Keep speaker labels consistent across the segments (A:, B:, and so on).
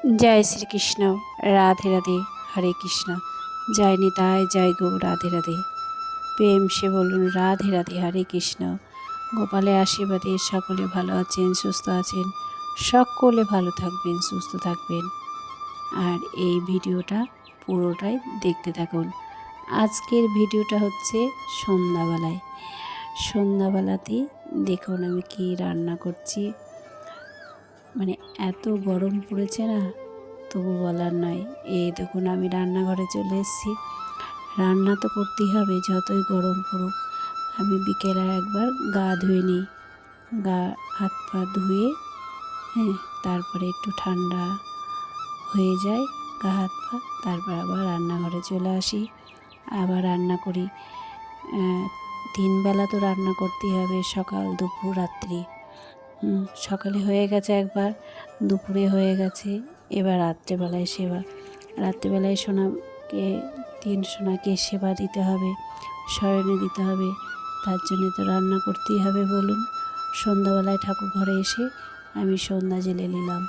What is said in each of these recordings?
A: জয় শ্রীকৃষ্ণ। রাধে রাধে। হরে কৃষ্ণ। জয় নিতাই, জয় গো রাধে রাধে। প্রেম সে বলুন রাধে রাধে। হরে কৃষ্ণ। গোপালের আশীর্বাদে সকলে ভালো আছেন, সুস্থ আছেন। সকলে ভালো থাকবেন, সুস্থ থাকবেন। আর এই ভিডিওটা পুরোটাই দেখতে থাকুন। আজকের ভিডিওটা হচ্ছে সন্ধ্যাবেলায়। সন্ধ্যাবেলাতে দেখুন আমি কি রান্না করছি। মানে এত গরম পড়েছে না, তবু বলার নয়। এই দেখুন আমি রান্নাঘরে চলে এসেছি। রান্না তো করতেই হবে যতই গরম পড়ুক। আমি বিকেলে একবার গা ধুয়ে নিই, গা হাত পা ধুয়ে, তারপরে একটু ঠান্ডা হয়ে যায় গা হাত পা, তারপর আবার রান্নাঘরে চলে আসি, আবার রান্না করি। 3 বেলা তো রান্না করতেই হবে, সকাল দুপুর রাত্রি। সকালে হয়ে গেছে একবার, দুপুরে হয়ে গেছে, এবার রাত্রেবেলায় সেবা। রাত্রেবেলায় সোনাকে 3 সোনাকে সেবা দিতে হবে, শয়নে দিতে হবে। তার জন্যে তো রান্না করতেই হবে বলুন। সন্ধ্যাবেলায় ঠাকুর ঘরে এসে আমি সন্ধ্যা জেলে নিলাম।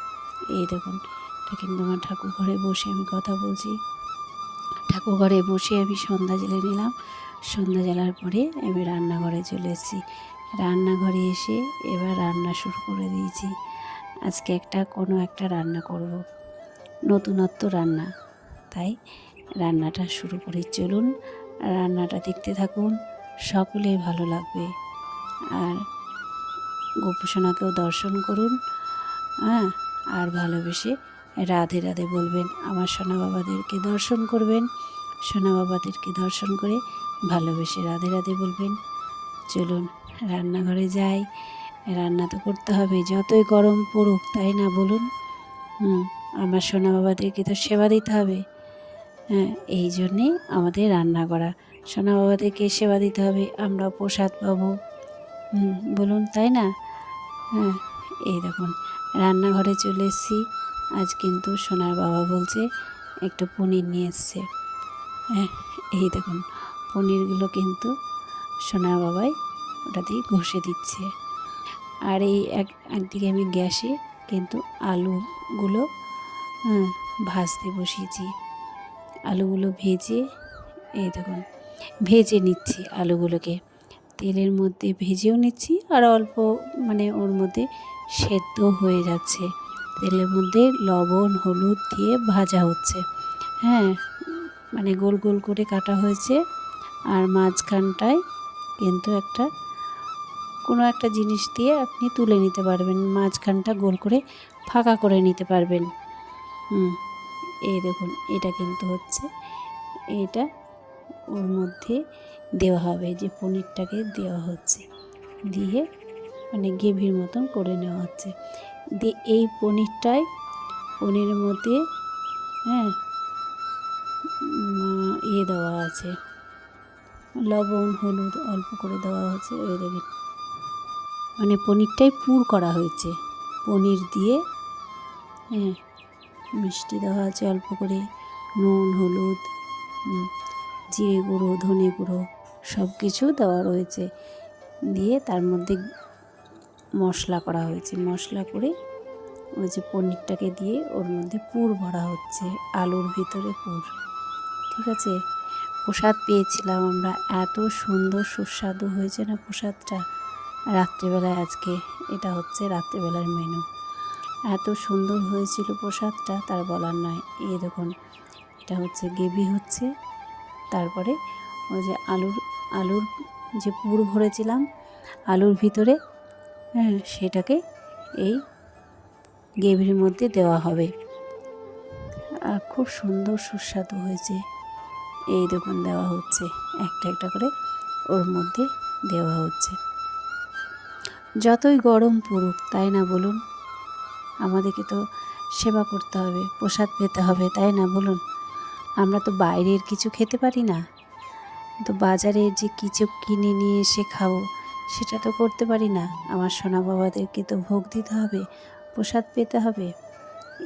A: এই দেখুন, এটা কিন্তু আমার ঠাকুর ঘরে বসে আমি কথা বলছি। ঠাকুর ঘরে বসে আমি সন্ধ্যা জেলে নিলাম। সন্ধ্যা জ্বালার পরে আমি রান্নাঘরে চলে এসেছি। রান্নাঘরে এসে এবার রান্না শুরু করে দিয়েছি। আজকে কোনো একটা রান্না করব, নতুনত্ব রান্না। তাই রান্নাটা শুরু করি, চলুন রান্নাটা দেখতে থাকুন, সকলেই ভালো লাগবে। আর গোপসোনাকেও দর্শন করুন, আর ভালোবেসে রাধে রাধে বলবেন। আমার সোনা বাবাদেরকে দর্শন করবেন, সোনা বাবাদেরকে দর্শন করে ভালোবেসে রাধে রাধে বলবেন। চলুন রান্নাঘরে যাই। রান্না তো করতে হবে যতই গরম পড়ুক, তাই না বলুন। আমার সোনা বাবাদেরকে তো সেবা দিতে হবে। এই জন্যে আমাদের রান্না করা। সোনা বাবাদেরকে সেবা দিতে হবে, আমরা প্রসাদ পাবো, বলুন, তাই না? এই দেখুন রান্নাঘরে চলে এসেছি। আজ কিন্তু সোনার বাবা বলছে একটু পনির নিয়ে এসছে। এই দেখুন পনিরগুলো কিন্তু সোনার বাবাই ওটা দিয়ে ঘষে দিচ্ছে। আর এই একদিকে আমি গ্যাসে কিন্তু আলুগুলো ভাজতে বসিয়েছি। আলুগুলো ভেজে, এই দেখুন ভেজে নিচ্ছি আলুগুলোকে, তেলের মধ্যে ভেজেও নিচ্ছি, আর অল্প মানে ওর মধ্যে সেদ্ধ হয়ে যাচ্ছে। তেলের মধ্যে লবণ হলুদ দিয়ে ভাজা হচ্ছে। মানে গোল গোল করে কাটা হয়েছে। আর মাঝখানটায় কিন্তু কোনো একটা জিনিস দিয়ে আপনি তুলে নিতে পারবেন, মাঝখানটা গোল করে ফাঁকা করে নিতে পারবেন। এই দেখুন এটা কিন্তু হচ্ছে, এটা ওর মধ্যে দেওয়া হবে, যে পনিরটাকে দেওয়া হচ্ছে, দিয়ে মানে গ্রেভির মতন করে নেওয়া হচ্ছে। দিয়ে এই পনিরের মধ্যে দেওয়া আছে, লবণ হলুদ অল্প করে দেওয়া হচ্ছে। ওই দেখুন মানে পনিরটাই পুর করা হয়েছে পনির দিয়ে। মিষ্টি দেওয়া আছে অল্প করে, নুন হলুদ জিরে গুঁড়ো ধনে গুঁড়ো সব কিছু দেওয়া রয়েছে। দিয়ে তার মধ্যে মশলা করা হয়েছে, মশলা করে ওই যে পনিরটাকে দিয়ে ওর মধ্যে পুর ভরা হচ্ছে, আলুর ভিতরে পুর। ঠিক আছে, প্রসাদ পেয়েছিলাম আমরা, এত সুন্দর সুস্বাদু হয়েছে না প্রসাদটা। রাত্রিবেলায় আজকে এটা হচ্ছে রাত্রিবেলার মেনু। এত সুন্দর হয়েছিল প্রসাদটা, তার বলার নয়। এই দেখুন এটা হচ্ছে গ্রেভি হচ্ছে, তারপরে ওই যে আলুর যে পুর ভরেছিলাম আলুর ভিতরে, সেটাকে এই গ্রেভির মধ্যে দেওয়া হবে। আর খুব সুন্দর সুস্বাদু হয়েছে। এই দেখুন দেওয়া হচ্ছে, একটা একটা করে ওর মধ্যে দেওয়া হচ্ছে। যতই গরম পড়ুক, তাই না বলুন, আমাদেরকে তো সেবা করতে হবে, প্রসাদ পেতে হবে, তাই না বলুন। আমরা তো বাইরের কিছু খেতে পারি না, তো বাজারে যে কিছু কিনে নিয়ে এসে খাবো সেটা তো করতে পারি না। আমার সোনা বাবাদেরকে তো ভোগ দিতে হবে, প্রসাদ পেতে হবে।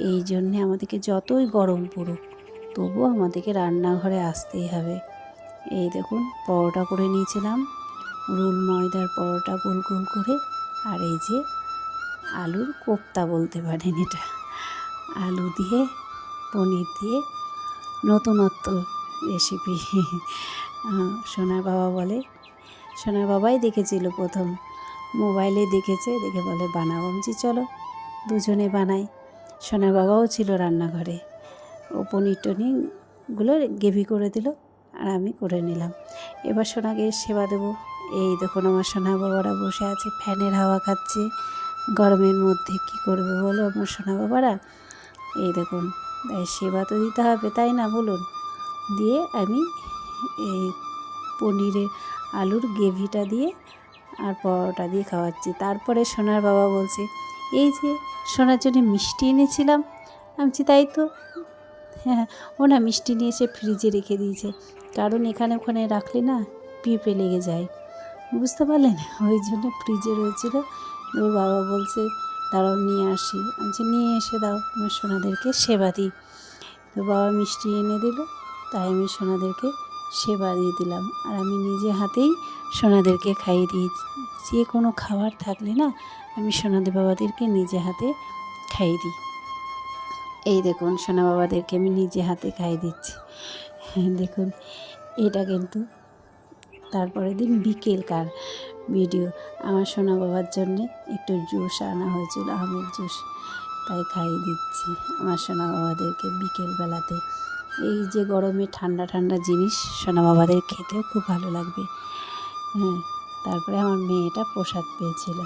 A: এই জন্যে আমাদেরকে যতই গরম পড়ুক, তবুও আমাদেরকে রান্নাঘরে আসতেই হবে। এই দেখুন পরোটা করে নিয়েছিলাম, রুল ময়দার পরোটা গোল গোল করে। আর এই যে আলুর কোপ্তা বলতে পারেন এটা, আলু দিয়ে পনির দিয়ে নতুনত্ব রেসিপি। সোনার বাবা বলে, সোনার বাবাই দেখেছিল প্রথম, মোবাইলে দেখেছে, দেখে বলে বানাবো। আমি বলছি চলো দুজনে বানাই। সোনার বাবাও ছিল রান্নাঘরে, ও পনির টনিরগুলো গ্রেভি করে দিল আর আমি করে নিলাম। এবার সোনাকে সেবা দেবো। এই দেখুন আমার সোনা বাবারা বসে আছে, ফ্যানের হাওয়া খাচ্ছে। গরমের মধ্যে কি করবে বলো আমার সোনা বাবারা? এই দেখুন, তাই সেবা তো দিতে হবে, তাই না বলুন? দিয়ে আমি এই পনিরের আলুর গ্রেভিটা দিয়ে আর পরোটা দিয়ে খাওয়াচ্ছি। তারপরে সোনার বাবা বলছে, এই যে সোনার জন্য মিষ্টি এনেছিলাম। আমি বলছি তাই তো। হ্যাঁ, ও না মিষ্টি নিয়ে এসে ফ্রিজে রেখে দিয়েছে, কারণ এখানে ওখানে রাখলে না পিঁপড়ে লেগে যায়, বুঝতে পারলেন? ওই জন্য ফ্রিজে রয়েছিল। ওর বাবা বলছে দাঁড়াও নিয়ে আসি। আমি বলছি নিয়ে এসে দাও, আমার সোনাদেরকে সেবা দিই। তো বাবা মিষ্টি এনে দিল, তাই আমি সোনাদেরকে সেবা দিয়ে দিলাম। আর আমি নিজে হাতেই সোনাদেরকে খাইয়ে দিই। যে কোনো খাবার থাকলে না আমি সোনাদের বাবাদেরকে নিজে হাতে খাইয়ে দিই। এই দেখুন সোনা বাবাদেরকে আমি নিজে হাতে খাইয়ে দিচ্ছি। দেখুন এটা কিন্তু তারপরের দিন বিকেলকার ভিডিও। আমার সোনা বাবার জন্যে একটু জুস আনা হয়েছিল, আমের জুস, তাই খাইয়ে দিচ্ছি আমার সোনা বাবাদেরকে বিকেলবেলাতে। এই যে গরমে ঠান্ডা ঠান্ডা জিনিস সোনা বাবাদের খেতেও খুব ভালো লাগবে। হ্যাঁ, তারপরে আমার মেয়েটা প্রসাদ পেয়েছিল।